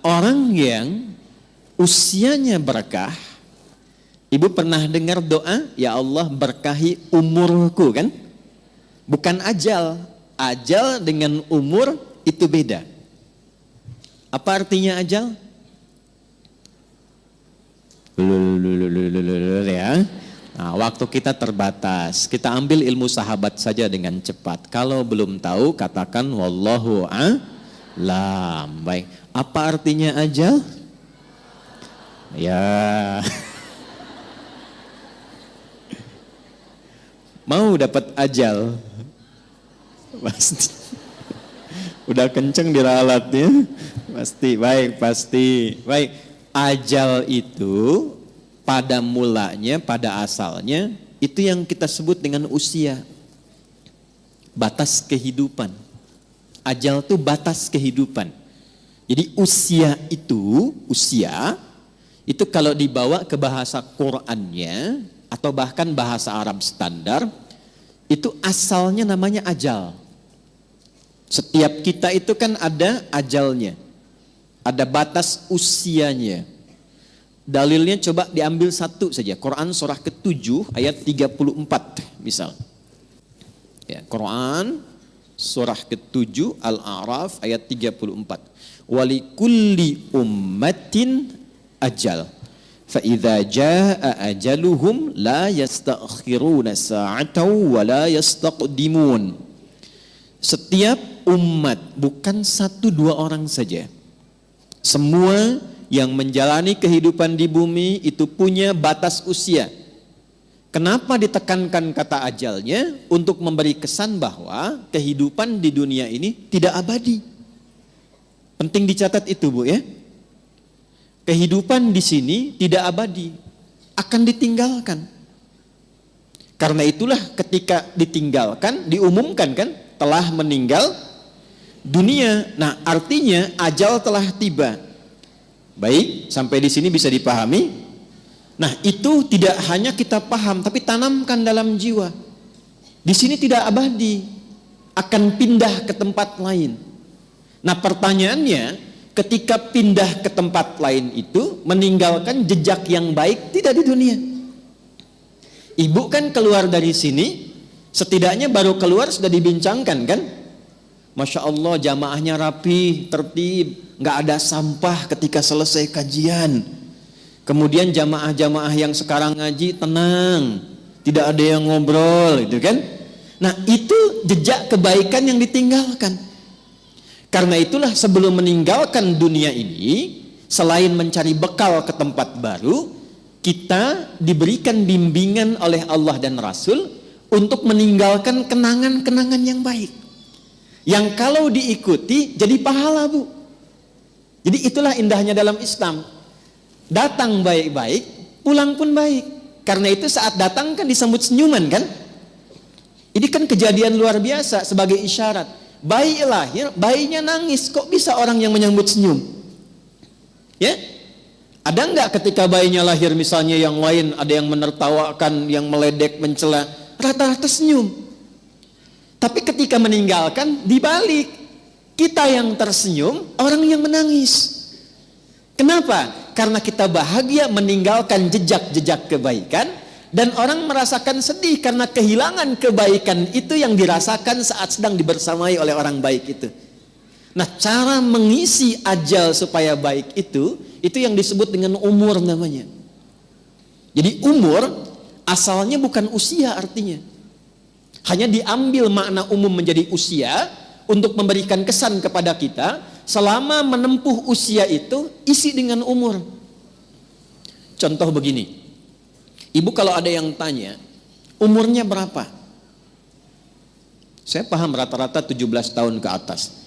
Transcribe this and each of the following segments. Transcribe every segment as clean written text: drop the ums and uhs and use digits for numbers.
orang yang usianya berkah, ibu pernah dengar doa, ya Allah berkahi umurku kan? Bukan ajal. Ajal dengan umur itu beda. Apa artinya ajal? Ya. Nah, waktu kita terbatas. Kita ambil ilmu sahabat saja dengan cepat. Kalau belum tahu, katakan wallahu a'lam. Baik. Apa artinya ajal? Ya. Mau dapat ajal? Pasti. Udah kenceng diralatnya? Pasti. Baik, pasti. Baik. Ajal itu pada mulanya, pada asalnya, itu yang kita sebut dengan usia. Batas kehidupan. Ajal itu batas kehidupan. Jadi usia itu kalau dibawa ke bahasa Qur'annya, atau bahkan bahasa Arab standar, itu asalnya namanya ajal. Setiap kita itu kan ada ajalnya. Ada batas usianya. Dalilnya coba diambil satu saja. Quran surah ke-7 ayat 34 misal. Ya, Quran surah ke-7 Al-A'raf ayat 34. Walikulli ummatin ajal. Fa idza jaa ajaluhum la yastakhiruna sa'atan wa la yastaqdimun. Setiap umat, bukan satu dua orang saja. Semua yang menjalani kehidupan di bumi itu punya batas usia. Kenapa ditekankan kata ajalnya? Untuk memberi kesan bahwa kehidupan di dunia ini tidak abadi. Penting dicatat itu, Bu, ya. Kehidupan di sini tidak abadi, akan ditinggalkan. Karena itulah ketika ditinggalkan, diumumkan kan, telah meninggal dunia. Nah, artinya ajal telah tiba. Baik, sampai di sini bisa dipahami. Nah, itu tidak hanya kita paham, tapi tanamkan dalam jiwa. Di sini tidak abadi, akan pindah ke tempat lain. Nah, pertanyaannya, ketika pindah ke tempat lain itu, meninggalkan jejak yang baik tidak di dunia. Ibu kan keluar dari sini, setidaknya baru keluar sudah dibincangkan kan? Masya Allah, jamaahnya rapi, tertib, nggak ada sampah ketika selesai kajian. Kemudian jamaah-jamaah yang sekarang ngaji tenang, tidak ada yang ngobrol, itu kan? Nah, itu jejak kebaikan yang ditinggalkan. Karena itulah sebelum meninggalkan dunia ini, selain mencari bekal ke tempat baru, kita diberikan bimbingan oleh Allah dan Rasul untuk meninggalkan kenangan-kenangan yang baik. Yang kalau diikuti jadi pahala, Bu. Jadi itulah indahnya dalam Islam. Datang baik-baik, pulang pun baik. Karena itu saat datang kan disambut senyuman kan? Ini kan kejadian luar biasa sebagai isyarat. Bayi lahir, bayinya nangis. Kok bisa orang yang menyambut senyum? Ya? Ada enggak ketika bayinya lahir misalnya yang lain ada yang menertawakan, yang meledek, mencela, rata-rata senyum. Tapi ketika meninggalkan dibalik, kita yang tersenyum, orang yang menangis. Kenapa? Karena kita bahagia meninggalkan jejak-jejak kebaikan, dan orang merasakan sedih karena kehilangan kebaikan itu yang dirasakan saat sedang dibersamai oleh orang baik itu. Nah, cara mengisi ajal supaya baik itu yang disebut dengan umur namanya. Jadi umur asalnya bukan usia artinya. Hanya diambil makna umum menjadi usia untuk memberikan kesan kepada kita selama menempuh usia itu isi dengan umur. Contoh begini. Ibu kalau ada yang tanya, umurnya berapa? Saya paham rata-rata 17 tahun ke atas.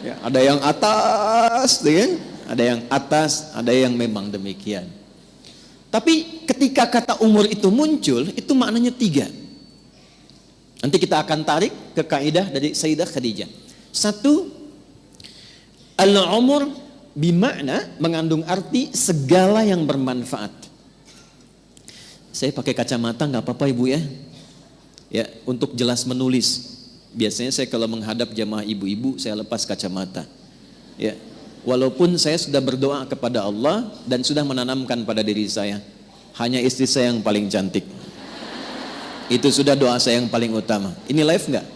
Ya, ada yang atas, kan? Ada yang atas, ada yang memang demikian. Tapi ketika kata umur itu muncul, itu maknanya 3. Nanti kita akan tarik ke kaidah dari Sayyidah Khadijah. 1, al-umur bimakna mengandung arti segala yang bermanfaat. Saya pakai kacamata nggak apa-apa Ibu ya. Ya, untuk jelas menulis. Biasanya saya kalau menghadap jamaah ibu-ibu saya lepas kacamata. Ya. Walaupun saya sudah berdoa kepada Allah dan sudah menanamkan pada diri saya, hanya istri saya yang paling cantik. Itu sudah doa saya yang paling utama. Ini live nggak?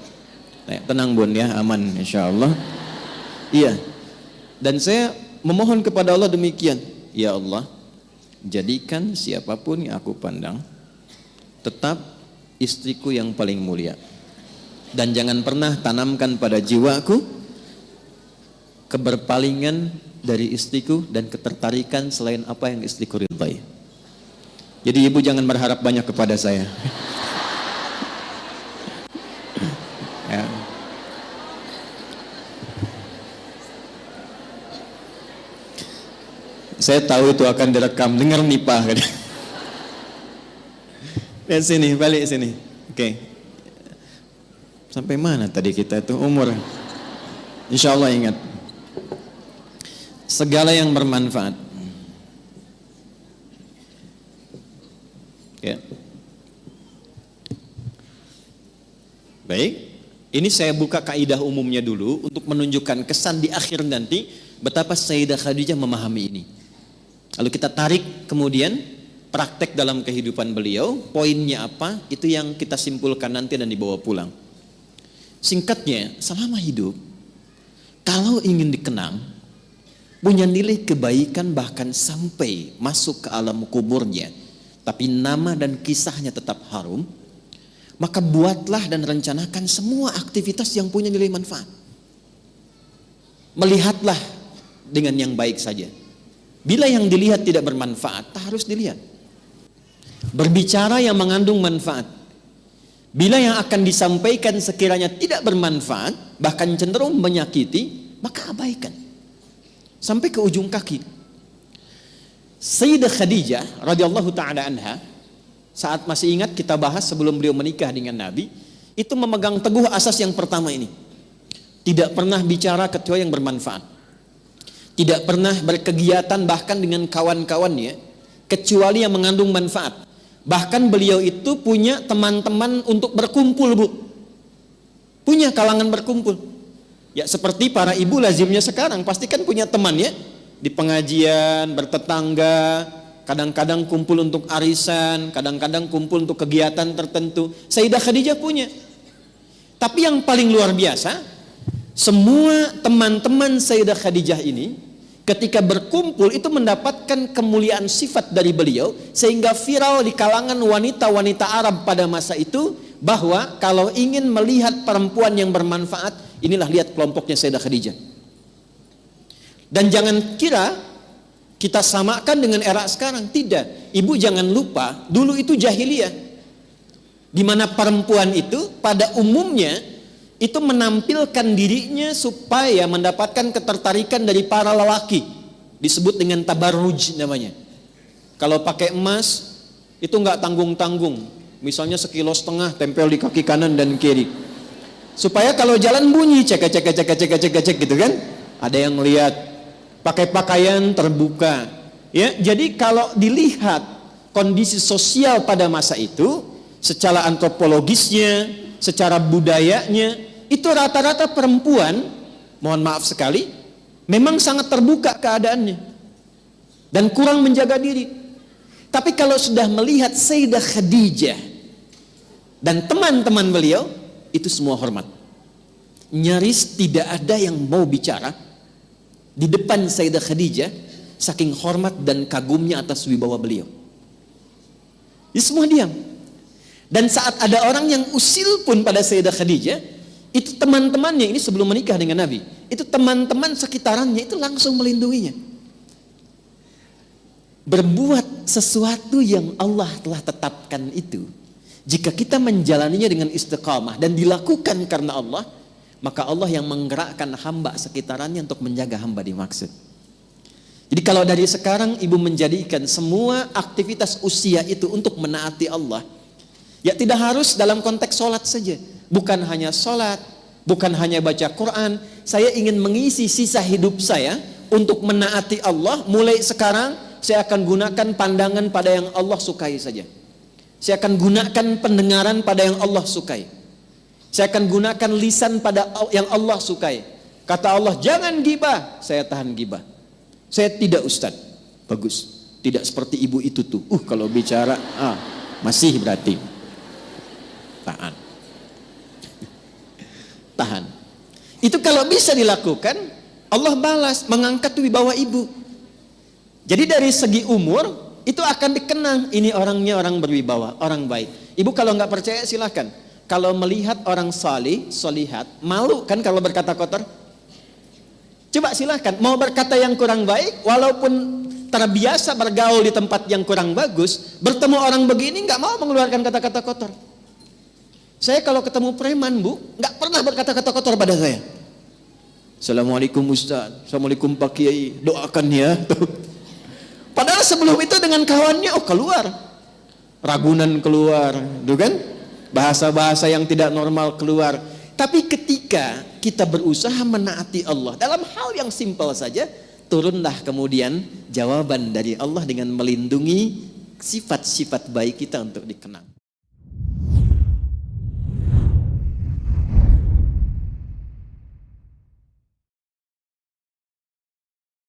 Tenang bun ya, aman insya Allah. Iya. Dan saya memohon kepada Allah demikian. Ya Allah, jadikan siapapun yang aku pandang tetap istriku yang paling mulia. Dan jangan pernah tanamkan pada jiwaku keberpalingan dari istriku dan ketertarikan selain apa yang istriku ridhai. Jadi ibu jangan berharap banyak kepada saya. Ya. Saya tahu itu akan direkam, dengar nih Pak. Lihat sini, balik sini. Oke. Sampai mana tadi kita itu umur? Insya Allah ingat. Segala yang bermanfaat. Ya. Baik. Ini saya buka kaidah umumnya dulu untuk menunjukkan kesan di akhir nanti betapa Sayyidah Khadijah memahami ini. Lalu kita tarik kemudian praktek dalam kehidupan beliau, poinnya apa, itu yang kita simpulkan nanti dan dibawa pulang. Singkatnya, selama hidup, kalau ingin dikenang, punya nilai kebaikan bahkan sampai masuk ke alam kuburnya, tapi nama dan kisahnya tetap harum, maka buatlah dan rencanakan semua aktivitas yang punya nilai manfaat. Melihatlah dengan yang baik saja. Bila yang dilihat tidak bermanfaat, tak harus dilihat. Berbicara yang mengandung manfaat. Bila yang akan disampaikan sekiranya tidak bermanfaat, bahkan cenderung menyakiti, maka abaikan. Sampai ke ujung kaki. Sayyidah Khadijah radhiyallahu taala anha, saat masih ingat kita bahas sebelum beliau menikah dengan Nabi, itu memegang teguh asas yang pertama ini. Tidak pernah bicara kecuali yang bermanfaat. Tidak pernah berkegiatan bahkan dengan kawan-kawannya kecuali yang mengandung manfaat. Bahkan beliau itu punya teman-teman untuk berkumpul, Bu. Punya kalangan berkumpul. Ya seperti para ibu lazimnya sekarang, pasti kan punya teman ya. Di pengajian, bertetangga, kadang-kadang kumpul untuk arisan, kadang-kadang kumpul untuk kegiatan tertentu. Sayyidah Khadijah punya. Tapi yang paling luar biasa, semua teman-teman Sayyidah Khadijah ini ketika berkumpul itu mendapatkan kemuliaan sifat dari beliau, sehingga viral di kalangan wanita-wanita Arab pada masa itu bahwa kalau ingin melihat perempuan yang bermanfaat, inilah lihat kelompoknya Sayyidah Khadijah. Dan jangan kira kita samakan dengan era sekarang, tidak. Ibu jangan lupa, dulu itu jahiliyah, di mana perempuan itu pada umumnya itu menampilkan dirinya supaya mendapatkan ketertarikan dari para lelaki. Disebut dengan tabarruj namanya. Kalau pakai emas itu nggak tanggung-tanggung. Misalnya 1,5 kilo tempel di kaki kanan dan kiri. Supaya kalau jalan bunyi cek gitu kan. Ada yang lihat. Pakai pakaian terbuka. Ya, jadi kalau dilihat kondisi sosial pada masa itu, secara antropologisnya, secara budayanya, itu rata-rata perempuan, mohon maaf sekali, memang sangat terbuka keadaannya dan kurang menjaga diri. Tapi kalau sudah melihat Sayyidah Khadijah dan teman-teman beliau, itu semua hormat. Nyaris tidak ada yang mau bicara di depan Sayyidah Khadijah, saking hormat dan kagumnya atas wibawa beliau. Ini semua diam. Dan saat ada orang yang usil pun pada Sayyidah Khadijah, itu teman-temannya, ini sebelum menikah dengan Nabi, itu teman-teman sekitarannya itu langsung melindunginya. Berbuat sesuatu yang Allah telah tetapkan itu, jika kita menjalaninya dengan istiqamah dan dilakukan karena Allah, maka Allah yang menggerakkan hamba sekitarannya untuk menjaga hamba dimaksud. Jadi kalau dari sekarang ibu menjadikan semua aktivitas usia itu untuk menaati Allah, ya tidak harus dalam konteks sholat saja. Bukan hanya sholat, bukan hanya baca Quran. Saya ingin mengisi sisa hidup saya untuk menaati Allah. Mulai sekarang saya akan gunakan pandangan pada yang Allah sukai saja. Saya akan gunakan pendengaran pada yang Allah sukai. Saya akan gunakan lisan pada yang Allah sukai. Kata Allah, jangan gibah. Saya tahan gibah. Saya tidak Ustaz. Bagus. Tidak seperti ibu itu tuh. Kalau bicara, masih berarti. Tahan. Tahan. Itu kalau bisa dilakukan, Allah balas, mengangkat wibawa ibu. Jadi dari segi umur, itu akan dikenang, ini orangnya orang berwibawa, orang baik. Ibu kalau nggak percaya silahkan. Kalau melihat orang salih, solihat, malu kan kalau berkata kotor? Coba silahkan, mau berkata yang kurang baik, walaupun terbiasa bergaul di tempat yang kurang bagus, bertemu orang begini nggak mau mengeluarkan kata-kata kotor. Saya kalau ketemu preman, Bu, nggak pernah berkata-kata kotor pada saya. Assalamualaikum Ustaz, Assalamualaikum Pak Kiai, doakan ya. Padahal sebelum itu dengan kawannya, keluar. Ragunan keluar, tuh kan? Bahasa-bahasa yang tidak normal keluar. Tapi ketika kita berusaha menaati Allah, dalam hal yang simpel saja, turunlah kemudian jawaban dari Allah dengan melindungi sifat-sifat baik kita untuk dikenang.